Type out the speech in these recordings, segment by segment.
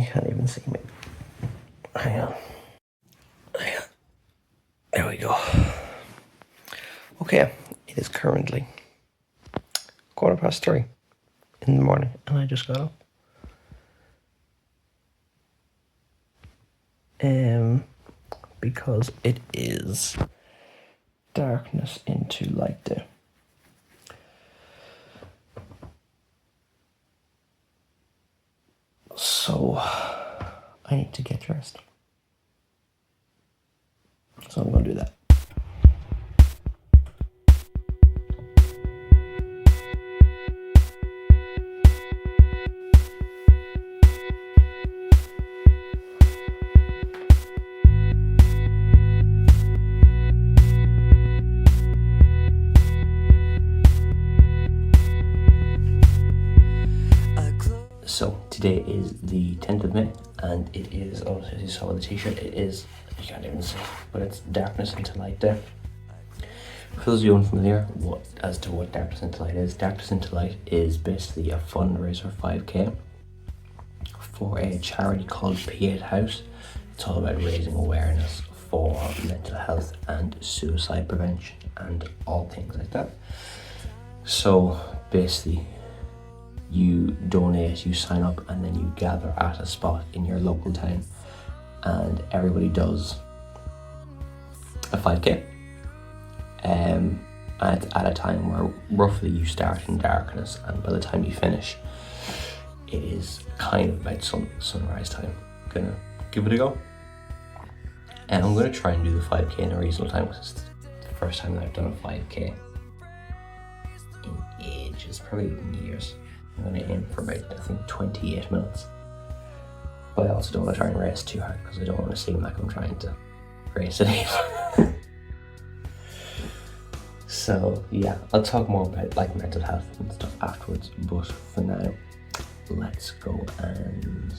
You can't even see me. Hang on. There we go. Okay, it is currently 3:15 in the morning, and I just got up. Because it is darkness into light day. So I need to get dressed. So I'm going to do that. So today is the 10th of May, and it is, as you saw with the t-shirt, it is, you can't even see, but it's darkness into light day. For those of you unfamiliar as to what Darkness into Light is basically a fundraiser 5k for a charity called P8 House. It's all about raising awareness for mental health and suicide prevention and all things like that. So basically, you donate, you sign up, and then you gather at a spot in your local town, and everybody does a 5k. And it's at a time where roughly you start in darkness, and by the time you finish, it is kind of about sunrise time. I'm gonna give it a go, and I'm gonna try and do the 5k in a reasonable time, because it's the first time that I've done a 5k in ages, probably in years. I'm going to aim for about, I think, 28 minutes. But I also don't want to try and race too hard, because I don't want to seem like I'm trying to race it either. So yeah, I'll talk more about like mental health and stuff afterwards, but for now, let's go and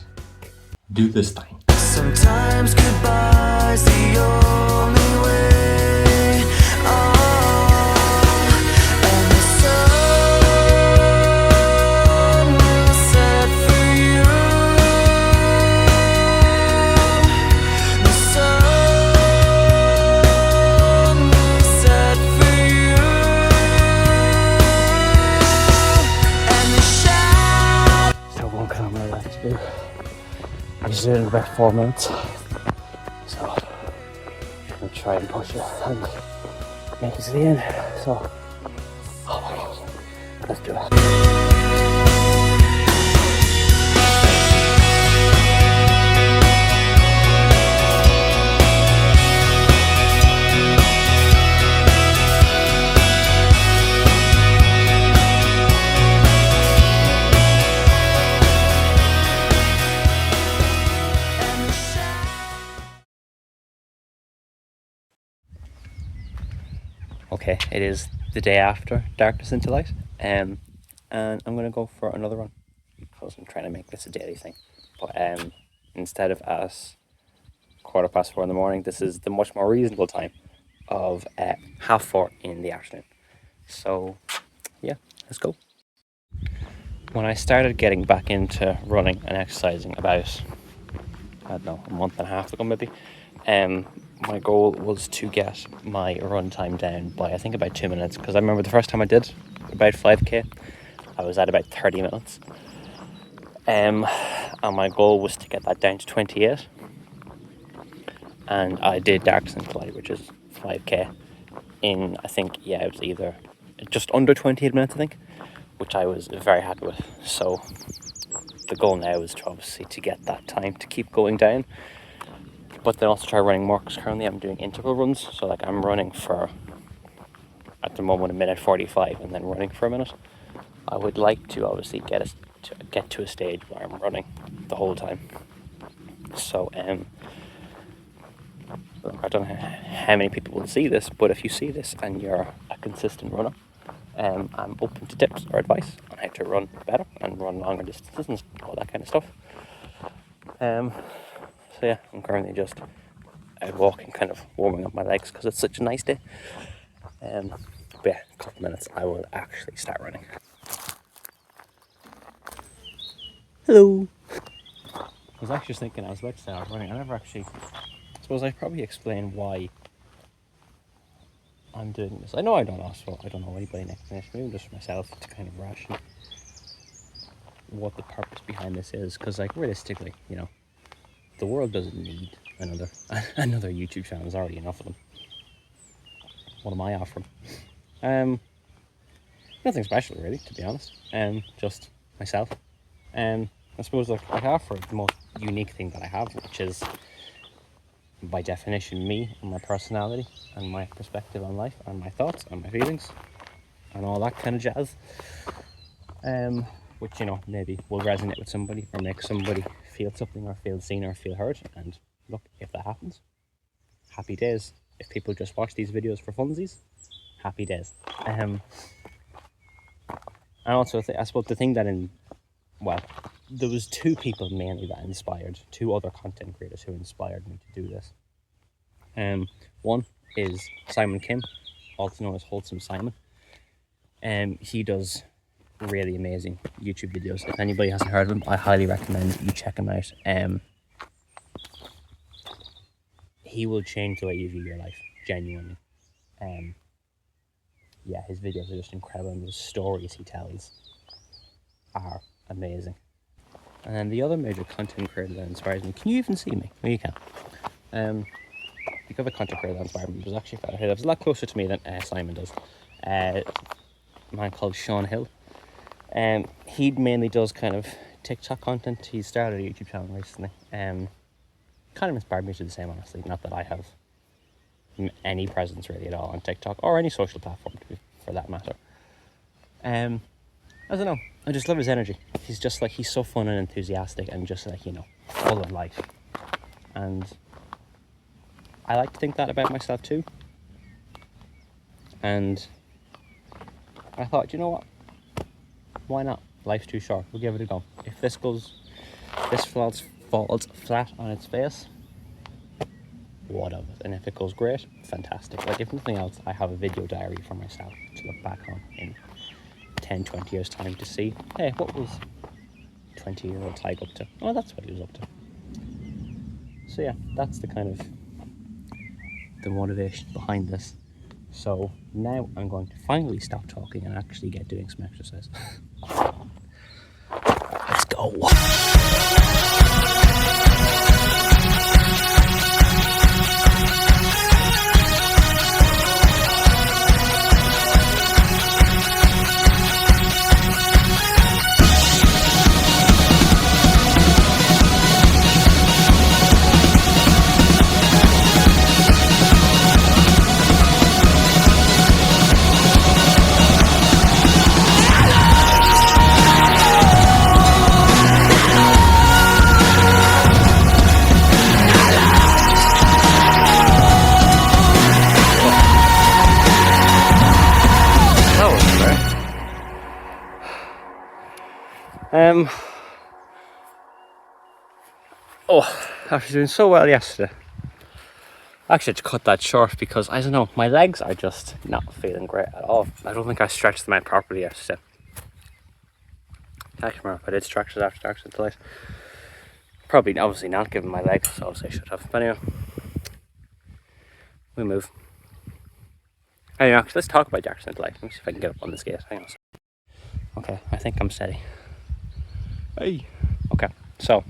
do this thing. Sometimes goodbye's the only way. And the sun will set free you. The sun will set free you. And the shadow. So 1 kilometer left to do. I just did it in about 4 minutes. So I'm gonna try and push it and make it to the end. So, oh my god, let's do it. Okay, it is the day after Darkness into Light, and I'm going to go for another run, because I'm trying to make this a daily thing. But instead of at 4:15 in the morning, this is the much more reasonable time of 4:30 in the afternoon. So yeah, let's go. When I started getting back into running and exercising about, I don't know, a month and a half ago maybe, my goal was to get my run time down by I think about 2 minutes, because I remember the first time I did about 5k, I was at about 30 minutes. And my goal was to get that down to 28. And I did Darkness into Light, which is 5k, in I think, yeah, it was either just under 28 minutes, I think, which I was very happy with. So the goal now is to obviously to get that time to keep going down, but then also try running more, because currently I'm doing interval runs. So like I'm running for, at the moment, 1:45 and then running for a minute. I would like to obviously get to a stage where I'm running the whole time. So I don't know how many people will see this, but if you see this and you're a consistent runner, I'm open to tips or advice on how to run better and run longer distances and all that kind of stuff. So yeah, I'm currently just out walking, kind of warming up my legs, because it's such a nice day. But yeah, a couple of minutes I will actually start running. Hello. was actually just thinking, I was about to say I was running. I never actually, I suppose I probably explain why I'm doing this. I know I don't also, I don't know anybody next to me, maybe just for myself to kind of ration what the purpose behind this is. Because like realistically, you know, the world doesn't need another YouTube channel. There's already enough of them. What am I offering? Nothing special really, to be honest. Just myself. I suppose like I offer the most unique thing that I have, which is by definition me and my personality and my perspective on life and my thoughts and my feelings and all that kind of jazz. Which, you know, maybe will resonate with somebody or make somebody feel something or feel seen or feel heard. And look, if that happens, happy days. If people just watch these videos for funsies, happy days. And also, I suppose the thing that there was two people mainly that inspired, two other content creators who inspired me to do this. One is Simon Kim, also known as Wholesome Simon. He does really amazing YouTube videos. If anybody hasn't heard of him, I highly recommend you check him out. He will change the way you view your life, genuinely. Yeah, his videos are just incredible, and the stories he tells are amazing. And then the other major content creator that inspires me, can you even see me? Well, you can. The other content creator that inspired me was actually a fellow who lives a lot closer to me than Simon does. A man called Sean Hill. He mainly does kind of TikTok content. He started a YouTube channel recently. Kind of inspired me to do the same, honestly. Not that I have any presence really at all on TikTok or any social platform for that matter. I don't know, I just love his energy. He's just like, he's so fun and enthusiastic and just like, you know, full of life. And I like to think that about myself too. And I thought, you know what? Why not? Life's too short. We'll give it a go. If this falls flat on its face, what of it? And if it goes great, fantastic. Like if nothing else, I have a video diary for myself to look back on in 10-20 years time to see, hey, what was 20-year-old Tyke up to? Oh, that's what he was up to. So yeah, that's the kind of the motivation behind this. So now I'm going to finally stop talking and actually get doing some exercise. Let's go. After doing so well yesterday, I actually had to cut that short because I don't know, my legs are just not feeling great at all. I don't think I stretched them out properly yesterday. I can't remember if I did stretch it after Dark Side Delight. Probably, obviously not given my legs, so obviously I should have. But anyway, we move. Anyway, actually, let's talk about Dark Side Delight. Let me see if I can get up on this gate. Hang on. Okay, I think I'm steady. Hey. Okay, so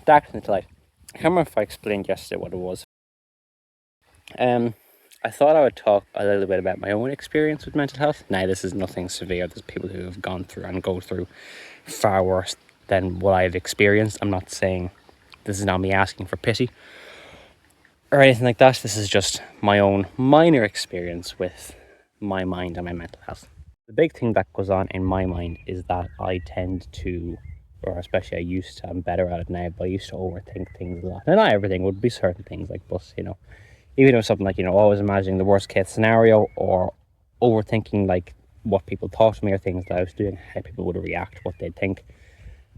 Dark Side Delight. I can't remember if I explained yesterday what it was. I thought I would talk a little bit about my own experience with mental health. Now, this is nothing severe. There's people who have gone through and go through far worse than what I've experienced. I'm not saying, this is not me asking for pity or anything like that. This is just my own minor experience with my mind and my mental health. The big thing that goes on in my mind is that I tend to, or especially I used to, I'm better at it now, but I used to overthink things a lot. And not everything, would be certain things, like, but, you know, even if it was something like, you know, always imagining the worst case scenario, or overthinking like what people thought of me or things that I was doing, how people would react, what they'd think.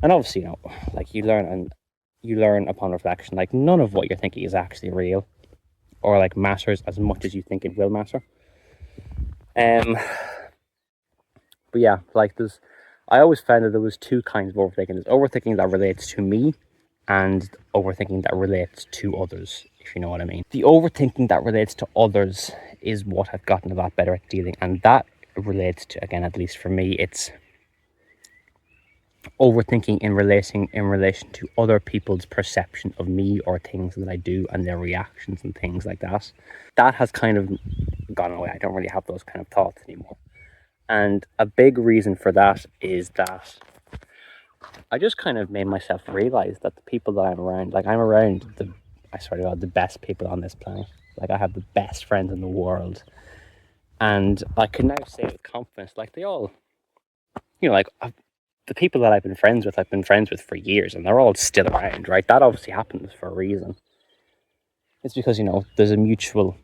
And obviously, you know, like you learn upon reflection, like none of what you're thinking is actually real or like matters as much as you think it will matter. But yeah, like I always found that there was two kinds of overthinking. There's overthinking that relates to me, and overthinking that relates to others, if you know what I mean. The overthinking that relates to others is what I've gotten a lot better at dealing, and that relates to, again, at least for me, it's overthinking in relation to other people's perception of me or things that I do and their reactions and things like that. That has kind of gone away. I don't really have those kind of thoughts anymore. And a big reason for that is that I just kind of made myself realize that the people that I'm around, like I'm around I swear to God, the best people on this planet. Like I have the best friends in the world. And I can now say with confidence, like they all, like the people that I've been friends with for years, and they're all still around, right? That obviously happens for a reason. It's because, there's a mutual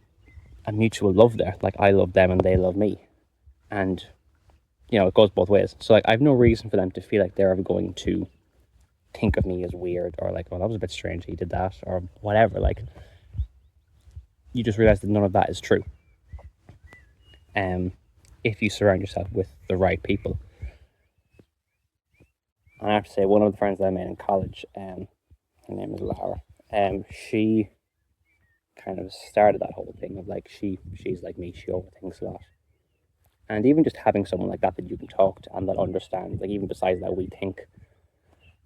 love there. Like I love them and they love me. And, it goes both ways. So like I have no reason for them to feel like they're ever going to think of me as weird or like, oh, that was a bit strange he did that or whatever. Like you just realize that none of that is true. If you surround yourself with the right people. And I have to say, one of the friends that I made in college, her name is Lara, she kind of started that whole thing of like she's like me, she overthinks a lot. And even just having someone like that you can talk to and that understands, like even besides that, we think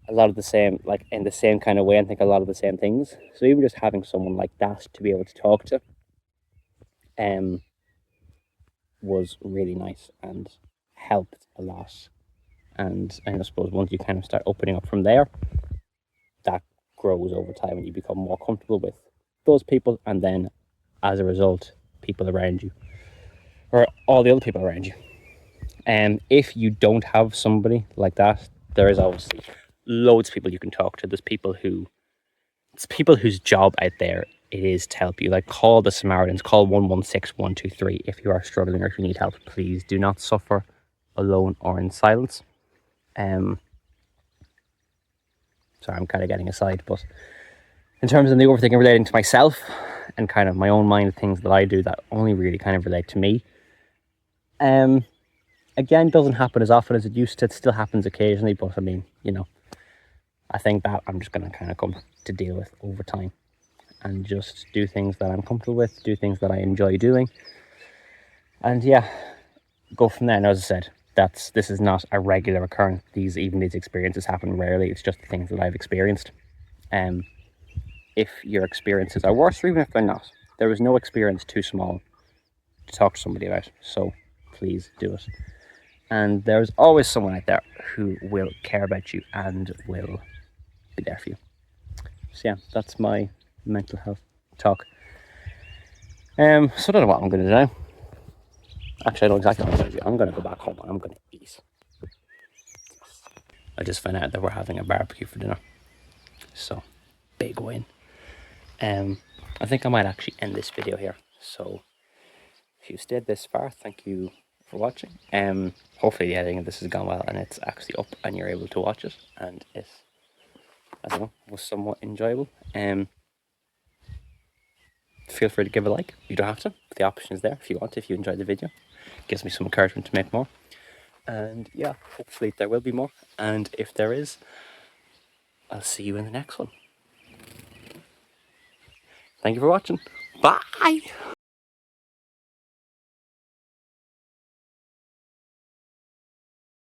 a lot of the same, like in the same kind of way, and think a lot of the same things. So even just having someone like that to be able to talk to was really nice and helped a lot. And I suppose once you kind of start opening up from there, that grows over time and you become more comfortable with those people, and then as a result, people around you or all the other people around you. And if you don't have somebody like that, there is obviously loads of people you can talk to. There's people whose job out there it is to help you. Like call the Samaritans, call 116-123 if you are struggling or if you need help. Please do not suffer alone or in silence. Sorry, I'm kind of getting aside, but in terms of the overthinking relating to myself and kind of my own mind, things that I do that only really kind of relate to me, again, doesn't happen as often as it used to. It still happens occasionally, but I mean, I think that I'm just going to kind of come to deal with over time and just do things that I'm comfortable with, do things that I enjoy doing, and yeah, go from there. And as I said, this is not a regular occurrence. These experiences happen rarely. It's just the things that I've experienced. If your experiences are worse, or even if they're not, there is no experience too small to talk to somebody about. So please do it. And there's always someone out there who will care about you and will be there for you. So yeah, that's my mental health talk. So I don't know what I'm going to do now. Actually, I know exactly what I'm going to do. I'm going to go back home and I'm going to eat. I just found out that we're having a barbecue for dinner. So, big win. I think I might actually end this video here. So, if you stayed this far, thank you for watching. Hopefully the editing of this has gone well and it's actually up and you're able to watch it. And it, I don't know, was somewhat enjoyable. Feel free to give a like. You don't have to, but the option is there if you want, if you enjoyed the video. It gives me some encouragement to make more. And yeah, hopefully there will be more. And if there is, I'll see you in the next one. Thank you for watching. Bye!